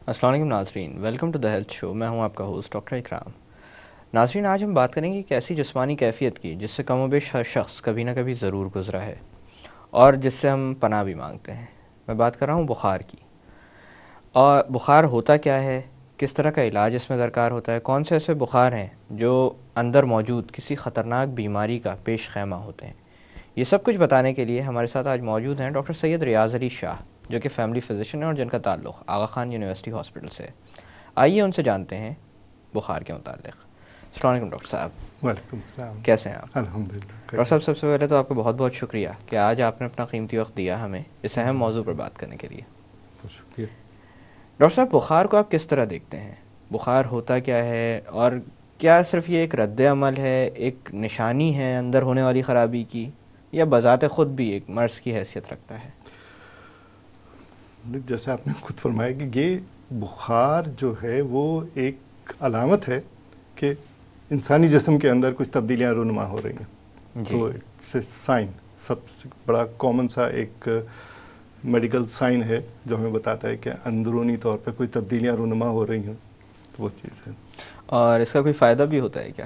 السلام علیکم ناظرین، ویلکم ٹو دا ہیلتھ شو۔ میں ہوں آپ کا ہوسٹ ڈاکٹر اکرام۔ ناظرین، آج ہم بات کریں گے ایک ایسی جسمانی کیفیت کی جس سے کم و بیش ہر شخص کبھی نہ کبھی ضرور گزرا ہے اور جس سے ہم پناہ بھی مانگتے ہیں۔ میں بات کر رہا ہوں بخار کی۔ اور بخار ہوتا کیا ہے، کس طرح کا علاج اس میں درکار ہوتا ہے، کون سے ایسے بخار ہیں جو اندر موجود کسی خطرناک بیماری کا پیش خیمہ ہوتے ہیں، یہ سب کچھ بتانے کے لیے ہمارے ساتھ آج موجود ہیں ڈاکٹر سید ریاض علی شاہ، جو کہ فیملی فزیشین ہیں اور جن کا تعلق آغا خان یونیورسٹی ہاسپٹل سے ہے۔ آئیے ان سے جانتے ہیں بخار کے متعلق۔ السلام علیکم ڈاکٹر صاحب۔ وعلیکم السلام۔ کیسے ہیں آپ؟ الحمدللہ۔ ڈاکٹر صاحب، سب سے پہلے تو آپ کا بہت بہت شکریہ کہ آج آپ نے اپنا قیمتی وقت دیا ہمیں اس اہم موضوع پر بات کرنے کے لیے۔ بہت شکریہ۔ ڈاکٹر صاحب، بخار کو آپ کس طرح دیکھتے ہیں؟ بخار ہوتا کیا ہے، اور کیا صرف یہ ایک رد عمل ہے، ایک نشانی ہے اندر ہونے والی خرابی کی، یا بذات خود بھی ایک مرض کی حیثیت رکھتا ہے؟ جیسے آپ نے خود فرمایا کہ یہ بخار جو ہے وہ ایک علامت ہے کہ انسانی جسم کے اندر کچھ تبدیلیاں رونما ہو رہی ہیں۔ تو اٹس اے سائن، سب سے بڑا کامن سا ایک میڈیکل سائن ہے جو ہمیں بتاتا ہے کہ اندرونی طور پہ کوئی تبدیلیاں رونما ہو رہی ہیں، تو وہ چیز ہے۔ اور اس کا کوئی فائدہ بھی ہوتا ہے کیا؟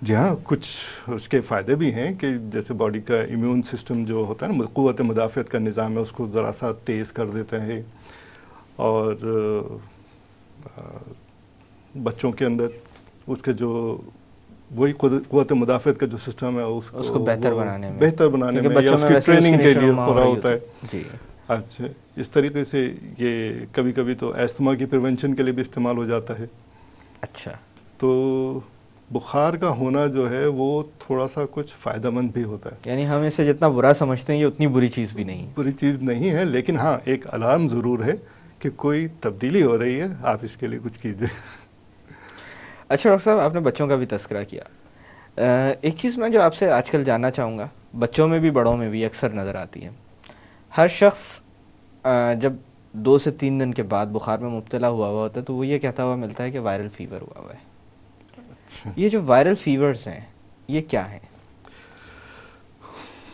جی ہاں، کچھ اس کے فائدے بھی ہیں کہ جیسے باڈی کا امیون سسٹم جو ہوتا ہے نا، قوت مدافعت کا نظام ہے، اس کو ذرا سا تیز کر دیتا ہے، اور بچوں کے اندر اس کے جو وہی قوت مدافعت کا جو سسٹم ہے اس کو بہتر بنانے میں یا اس کی ٹریننگ کے لیے پورا ہوتا ہے۔ جی اچھا، اس طریقے سے یہ کبھی کبھی تو ایستھما کی پریونشن کے لیے بھی استعمال ہو جاتا ہے۔ اچھا، تو بخار کا ہونا جو ہے وہ تھوڑا سا کچھ فائدہ مند بھی ہوتا ہے۔ یعنی ہم اسے جتنا برا سمجھتے ہیں یہ اتنی بری چیز بھی نہیں؟ بری چیز نہیں ہے، لیکن ہاں ایک الارم ضرور ہے کہ کوئی تبدیلی ہو رہی ہے، آپ اس کے لیے کچھ کیجیے۔ اچھا ڈاکٹر صاحب، آپ نے بچوں کا بھی تذکرہ کیا۔ ایک چیز میں جو آپ سے آج کل جاننا چاہوں گا، بچوں میں بھی بڑوں میں بھی اکثر نظر آتی ہے، ہر شخص جب 2 سے 3 دن کے بعد بخار میں مبتلا ہوا ہوتا ہے تو وہ یہ کہتا ہوا ملتا ہے کہ وائرل فیور ہوا ہے۔ یہ جو وائرل فیورز ہیں یہ کیا ہیں؟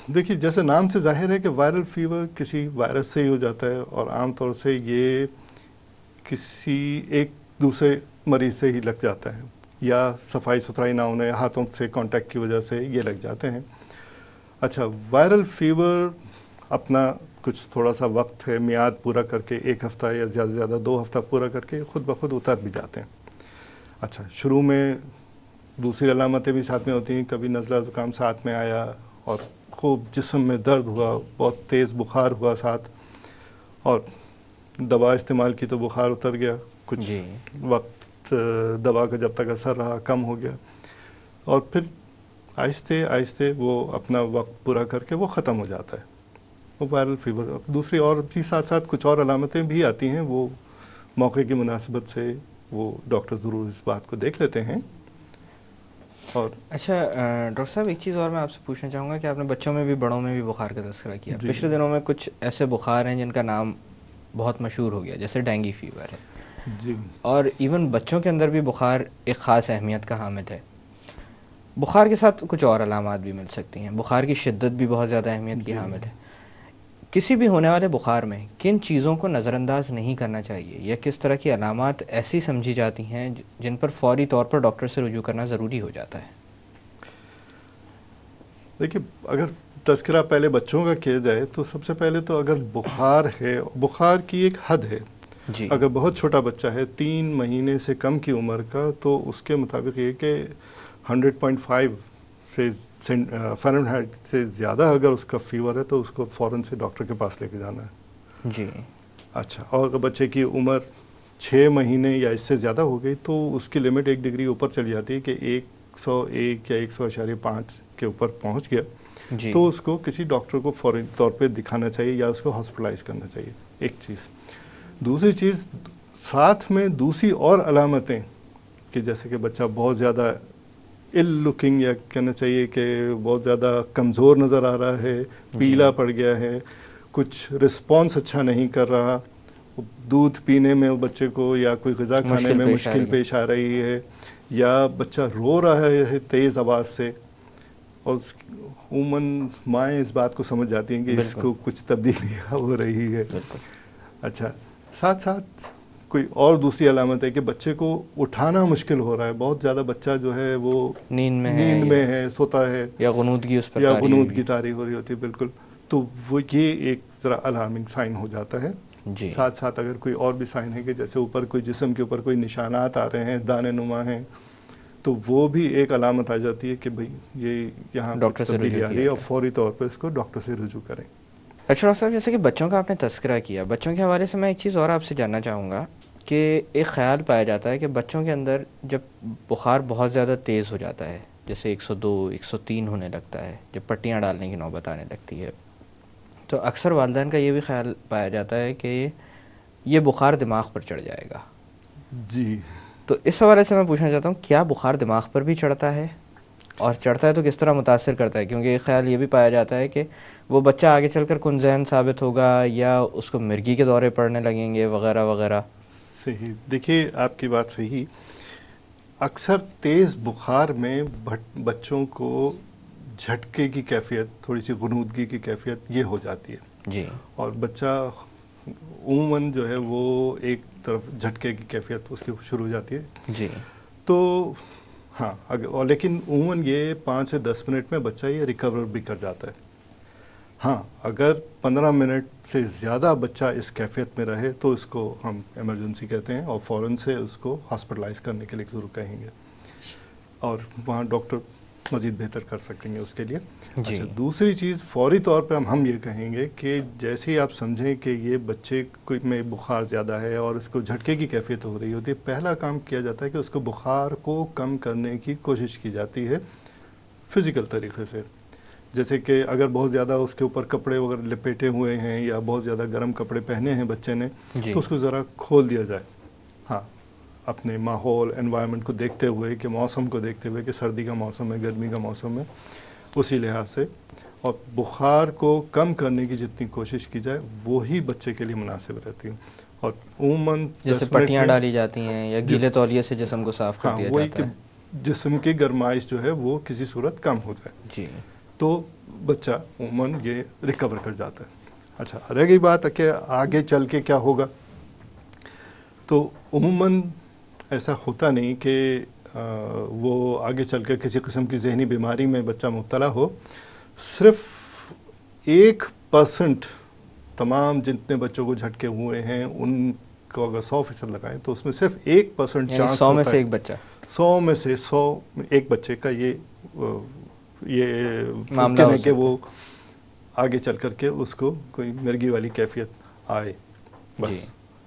دیکھیے، جیسے نام سے ظاہر ہے کہ وائرل فیور کسی وائرس سے ہی ہو جاتا ہے، اور عام طور سے یہ کسی ایک دوسرے مریض سے ہی لگ جاتا ہے، یا صفائی ستھرائی نہ ہونے، ہاتھوں سے کانٹیکٹ کی وجہ سے یہ لگ جاتے ہیں۔ اچھا، وائرل فیور اپنا کچھ تھوڑا سا وقت ہے، میعاد پورا کر کے 1 ہفتہ یا زیادہ سے زیادہ 2 ہفتہ پورا کر کے خود بخود اتر بھی جاتے ہیں۔ اچھا، شروع میں دوسری علامتیں بھی ساتھ میں ہوتی ہیں، کبھی نزلہ زکام ساتھ میں آیا اور خوب جسم میں درد ہوا، بہت تیز بخار ہوا ساتھ، اور دوا استعمال کی تو بخار اتر گیا، کچھ وقت دوا کا جب تک اثر رہا کم ہو گیا، اور پھر آہستہ آہستہ وہ اپنا وقت پورا کر کے وہ ختم ہو جاتا ہے، وہ وائرل فیور۔ دوسری اور بھی ساتھ ساتھ کچھ اور علامتیں بھی آتی ہیں، وہ موقع کی مناسبت سے وہ ڈاکٹر ضرور اس بات کو دیکھ لیتے ہیں۔ اور اچھا ڈاکٹر صاحب، ایک چیز اور میں آپ سے پوچھنا چاہوں گا کہ آپ نے بچوں میں بھی بڑوں میں بھی بخار کا تذکرہ کیا۔ پچھلے دنوں میں کچھ ایسے بخار ہیں جن کا نام بہت مشہور ہو گیا، جیسے ڈینگی فیور ہے، جی، اور ایون بچوں کے اندر بھی بخار ایک خاص اہمیت کا حامل ہے۔ بخار کے ساتھ کچھ اور علامات بھی مل سکتی ہیں، بخار کی شدت بھی بہت زیادہ اہمیت کی حامل ہے۔ کسی بھی ہونے والے بخار میں کن چیزوں کو نظر انداز نہیں کرنا چاہیے، یا کس طرح کی علامات ایسی سمجھی جاتی ہیں جن پر فوری طور پر ڈاکٹر سے رجوع کرنا ضروری ہو جاتا ہے؟ دیکھیے، اگر تذکرہ پہلے بچوں کا کیا جائے تو سب سے پہلے تو اگر بخار ہے، بخار کی ایک حد ہے۔ جی، اگر بہت چھوٹا بچہ ہے 3 مہینے سے کم کی عمر کا، تو اس کے مطابق یہ کہ 100.5 سے فارنہائٹ سے زیادہ اگر اس کا فیور ہے تو اس کو فوراً سے ڈاکٹر کے پاس لے کے جانا ہے۔ جی، اچھا، اور اگر بچے کی عمر 6 مہینے یا اس سے زیادہ ہو گئی تو اس کی لمٹ 1 ڈگری اوپر چلی جاتی ہے کہ 101 یا 100.5 کے اوپر پہنچ گیا، جی، تو اس کو کسی ڈاکٹر کو فوری طور پہ دکھانا چاہیے یا اس کو ہاسپٹلائز کرنا چاہیے، ایک چیز۔ دوسری چیز، ساتھ میں دوسری اور علامتیں کہ جیسے کہ بچہ بہت زیادہ ال لکنگ، یا کہنا چاہیے کہ بہت زیادہ کمزور نظر آ رہا ہے، پیلا پڑ گیا ہے، کچھ رسپانس اچھا نہیں کر رہا، دودھ پینے میں بچے کو یا کوئی غذا کھانے میں مشکل پیش آ رہی ہے، یا بچہ رو رہا ہے تیز آواز سے، اور عموماً مائیں اس بات کو سمجھ جاتی ہیں کہ اس کو کچھ تبدیلی ہو رہی ہے۔ اچھا، ساتھ ساتھ کوئی اور دوسری علامت ہے کہ بچے کو اٹھانا مشکل ہو رہا ہے، بہت زیادہ بچہ جو ہے وہ نیند میں ہے، سوتا ہے، یا غنودگی اس پر یا غنودگی طاری ہو رہی ہوتی ہے، بالکل، تو وہ یہ ایک ذرا الارمنگ سائن ہو جاتا ہے۔ جی، ساتھ ساتھ اگر کوئی اور بھی سائن ہے کہ جیسے اوپر کوئی جسم کے اوپر کوئی نشانات آ رہے ہیں، دانے نما ہیں، تو وہ بھی ایک علامت آ جاتی ہے کہ بھئی یہ یہاں ڈاکٹر سے تبدیلی رجوع آ رہی ہے، اور فوری طور پہ اس کو ڈاکٹر سے رجوع کریں۔ اچھا ڈاکٹر صاحب، جیسے کہ بچوں کا آپ نے تذکرہ کیا، بچوں کے حوالے سے میں ایک چیز اور آپ سے جاننا چاہوں گا کہ ایک خیال پایا جاتا ہے کہ بچوں کے اندر جب بخار بہت زیادہ تیز ہو جاتا ہے، جیسے 102 103 ہونے لگتا ہے، جب پٹیاں ڈالنے کی نوبت آنے لگتی ہے، تو اکثر والدین کا یہ بھی خیال پایا جاتا ہے کہ یہ بخار دماغ پر چڑھ جائے گا۔ جی، تو اس حوالے سے میں پوچھنا چاہتا ہوں، کیا بخار دماغ پر بھی چڑھتا ہے؟ اور چڑھتا ہے تو کس طرح متاثر کرتا ہے؟ کیونکہ ایک خیال یہ بھی پایا جاتا ہے کہ وہ بچہ آگے چل کر کن ذہن ثابت ہوگا، یا اس کو مرگی کے دورے پڑنے لگیں گے وغیرہ وغیرہ۔ صحیح، دیکھیے آپ کی بات صحیح، اکثر تیز بخار میں بچوں کو جھٹکے کی کیفیت، تھوڑی سی غنودگی کی کیفیت یہ ہو جاتی ہے، جی، اور بچہ عموماً جو ہے وہ ایک طرف جھٹکے کی کیفیت اس کی شروع ہو جاتی ہے۔ جی، تو ہاں، اور لیکن عموماً یہ 5 سے 10 منٹ میں بچہ یہ ریکور بھی کر جاتا ہے۔ ہاں، اگر 15 منٹ سے زیادہ بچہ اس کیفیت میں رہے تو اس کو ہم ایمرجنسی کہتے ہیں، اور فوراً سے اس کو ہاسپٹلائز کرنے کے لیے ضرور کہیں گے، اور وہاں ڈاکٹر مزید بہتر کر سکیں گے اس کے لیے۔ جی، اچھا، دوسری چیز فوری طور پہ ہم یہ کہیں گے کہ جیسے ہی آپ سمجھیں کہ یہ بچے میں بخار زیادہ ہے اور اس کو جھٹکے کی کیفیت ہو رہی ہوتی ہے، پہلا کام کیا جاتا ہے کہ اس کو بخار کو کم کرنے کی کوشش کی جاتی ہے فزیکل طریقے سے، جیسے کہ اگر بہت زیادہ اس کے اوپر کپڑے وغیرہ لپیٹے ہوئے ہیں یا بہت زیادہ گرم کپڑے پہنے ہیں بچے نے، جی، تو اس کو ذرا کھول دیا جائے، ہاں، اپنے ماحول انوائرمنٹ کو دیکھتے ہوئے، کہ موسم کو دیکھتے ہوئے کہ سردی کا موسم ہے، گرمی کا موسم ہے، اسی لحاظ سے، اور بخار کو کم کرنے کی جتنی کوشش کی جائے وہی بچے کے لیے مناسب رہتی ہے۔ اور عموماً جیسے پٹیاں ڈالی جاتی ہیں یا گیلے تولیے سے جسم کو صاف کر دیا وہی جاتا کہ ہے، جسم کی گرمائش جو ہے وہ کسی صورت کم ہو جائے، جی، تو بچہ عموماً یہ ریکور کر جاتا ہے۔ اچھا، رہ گئی بات کہ آگے چل کے کیا ہوگا، تو عموماً ایسا ہوتا نہیں کہ وہ آگے چل کر کسی قسم کی ذہنی بیماری میں بچہ مبتلا ہو۔ صرف 1% تمام جتنے بچوں کو جھٹکے ہوئے ہیں ان کو اگر 100% لگائیں تو اس میں صرف 1% یعنی چانس 100 میں ہوتا سے ہے، ایک بچہ، 100 میں سے 100 ایک بچے کا یہ معاملہ ممکن ہو ہے کہ سکتا وہ آگے چل کر کے اس کو کوئی مرگی والی کیفیت آئے، جی،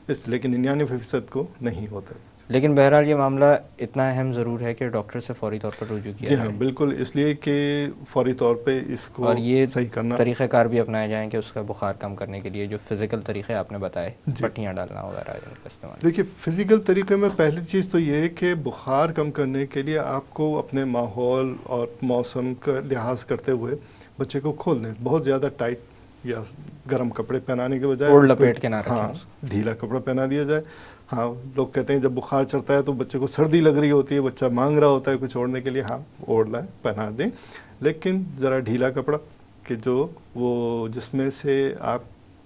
بس، لیکن 99% کو نہیں ہوتا۔ لیکن بہرحال یہ معاملہ اتنا اہم ضرور ہے کہ ڈاکٹر سے فوری طور پر رجوع کیا جی جائے۔ ہاں، بالکل، اس لیے کہ فوری طور پہ اس کو اور یہ صحیح کرنا، طریقہ کار بھی اپنائے جائیں کہ اس کا بخار کم کرنے کے لیے جو فزیکل طریقے آپ نے بتائے، جی، پٹیاں ڈالنا وغیرہ کا استعمال۔ دیکھیے فزیکل طریقے میں پہلی چیز تو یہ ہے کہ بخار کم کرنے کے لیے آپ کو اپنے ماحول اور موسم کا لحاظ کرتے ہوئے بچے کو کھول دیں، بہت زیادہ ٹائٹ یا گرم کپڑے پہنانے کے بجائے اوڑھ اس کو لپیٹ کے نہ رکھیں ہاں اس کو۔ ڈھیلا کپڑا پہنا دیا جائے۔ ہاں، لوگ کہتے ہیں جب بخار چڑھتا ہے تو بچے کو سردی لگ رہی ہوتی ہے، بچہ مانگ رہا ہوتا ہے کچھ اوڑھنے کے لیے، ہاں اوڑھ لائیں، پہنا دیں، لیکن ذرا ڈھیلا کپڑا کہ جو وہ جس میں سے آپ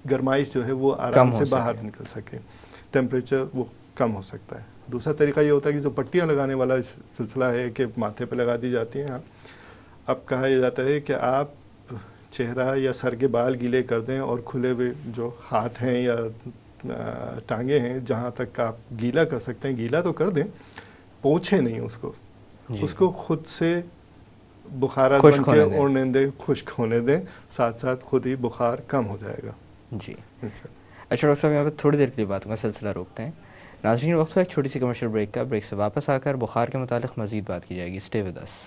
گرمائش جو ہے وہ آرام سے باہر نکل سکے، ٹیمپریچر وہ کم ہو سکتا ہے۔ دوسرا طریقہ یہ ہوتا ہے کہ جو پٹیاں لگانے والا سلسلہ ہے کہ ماتھے پہ لگا دی جاتی ہیں، اب کہا یہ جاتا ہے کہ آپ چہرہ یا سر کے بال گیلے کر دیں اور کھلے ہوئے جو ہاتھ ہیں یا ٹانگیں ہیں جہاں تک آپ گیلا کر سکتے ہیں گیلا تو کر دیں، پوچھیں نہیں اس کو، اس کو خود سے بخارات بن کے اوڑھنے دیں، خشک ہونے دیں، ساتھ ساتھ خود ہی بخار کم ہو جائے گا۔ جی، اچھا ڈاکٹر صاحب، یہاں پہ تھوڑی دیر کے لیے باتوں کا سلسلہ روکتے ہیں۔ ناظرین، وقت ہوا ایک چھوٹی سی کمرشل بریک کا، بریک سے واپس آ کر بخار کے متعلق مزید بات کی جائے گی۔ Stay with us.